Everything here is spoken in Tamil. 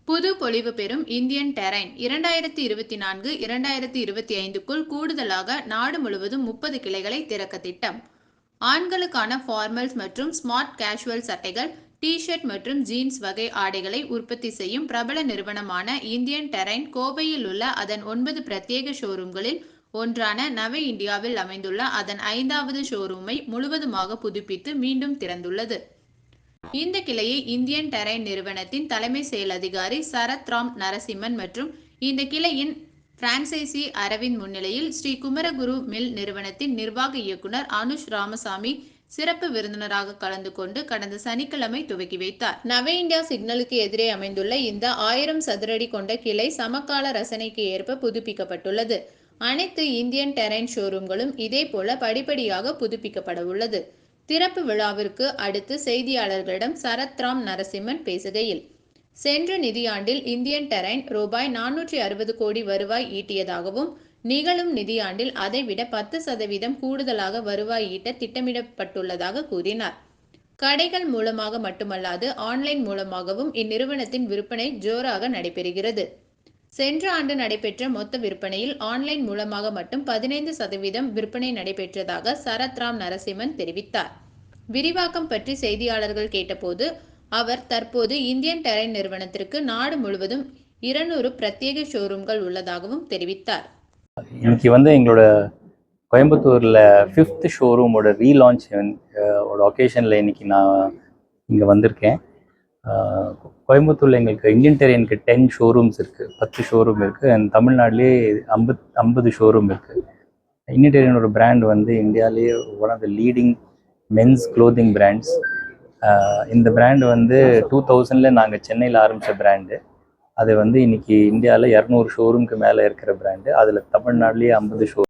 புது பொலிவு பெறும் இந்தியன் டெரைன் 2024-2025க்குள் கூடுதலாக நாடு முழுவதும் 30 கிளைகளை திறக்க திட்டம். ஆண்களுக்கான ஃபார்மல்ஸ் மற்றும் ஸ்மார்ட் கேஷுவல் சட்டைகள், டி-ஷர்ட் மற்றும் ஜீன்ஸ் வகை ஆடைகளை உற்பத்தி செய்யும் பிரபல நிறுவனமான இந்தியன் டெரைன் கோவையில் உள்ள அதன் 9 பிரத்யேக ஷோரூம்களில் ஒன்றான நவ இந்தியாவில் அமைந்துள்ள அதன் 5வது ஷோரூமை முழுவதுமாக புதுப்பித்து மீண்டும் திறந்துள்ளது. இந்த கிளையை இந்தியன் டெரைன் நிறுவனத்தின் தலைமை செயல் அதிகாரி சரத் ராம் நரசிம்மன் மற்றும் இந்த கிளையின் பிரான்சைசி அரவிந்த் முன்னிலையில் ஸ்ரீ குமரகுரு மில் நிறுவனத்தின் நிர்வாக இயக்குனர் அனுஷ் ராமசாமி சிறப்பு விருந்தினராக கலந்து கொண்டு கடந்த சனிக்கிழமை துவக்கி வைத்தார். நவ இந்தியா சிக்னலுக்கு எதிரே அமைந்துள்ள இந்த 1000 சதுரடி கொண்ட கிளை சமகால ரசனைக்கு ஏற்ப புதுப்பிக்கப்பட்டுள்ளது. அனைத்து இந்தியன் டெரைன் ஷோரூம்களும் இதே போல படிப்படியாக புதுப்பிக்கப்பட உள்ளது. திறப்பு விழாவிற்கு அடுத்து செய்தியாளர்களிடம் சரத் ராம் நரசிம்மன் பேசுகையில், சென்ற நிதியாண்டில் இந்தியன் டெரைன் ரூபாய் 460 கோடி வருவாய் ஈட்டியதாகவும் நிகழும் நிதியாண்டில் அதைவிட 10% கூடுதலாக வருவாய் ஈட்ட திட்டமிடப்பட்டுள்ளதாக கூறினார். கடைகள் மூலமாக மட்டுமல்லாது ஆன்லைன் மூலமாகவும் இந்நிறுவனத்தின் விற்பனை ஜோராக நடைபெறுகிறது. சென்ற ஆண்டு நடைபெற்ற மொத்த விற்பனையில் ஆன்லைன் மூலமாக மட்டும் 15% விற்பனை நடைபெற்றதாக சரத் ராம் நரசிம்மன் தெரிவித்தார். விரிவாக்கம் பற்றி செய்தியாளர்கள் கேட்டபோது அவர் தற்போது இந்தியன் டெரைன் நிறுவனத்திற்கு நாடு முழுவதும் 200 பிரத்யேக ஷோரூம்கள் உள்ளதாகவும் தெரிவித்தார். இன்னைக்கு எங்களோட கோயம்புத்தூரில் 5th ஷோரூமோட ரீலான்ச் ஒகேஷனில் இன்னைக்கு நான் இங்கே வந்திருக்கேன். கோயம்புத்தூரில் எங்களுக்கு இந்தியன் டெரைனுக்கு 10 ஷோரூம்ஸ் இருக்குது, 10 ஷோரூம் இருக்குது. அண்ட் தமிழ்நாட்டிலே 50 ஷோரூம் இருக்குது. இந்தியன் டெரைன் ஒரு பிராண்ட் இந்தியாவிலேயே one of the leading men's clothing brands. இந்த பிராண்டு 2000 நாங்கள் சென்னையில் ஆரம்பித்த பிராண்டு. அது இன்னைக்கு இந்தியாவில் 200 ஷோரூமுக்கு மேலே இருக்கிற பிராண்டு. அதில் தமிழ்நாட்டிலேயே 50 ஷோரூம்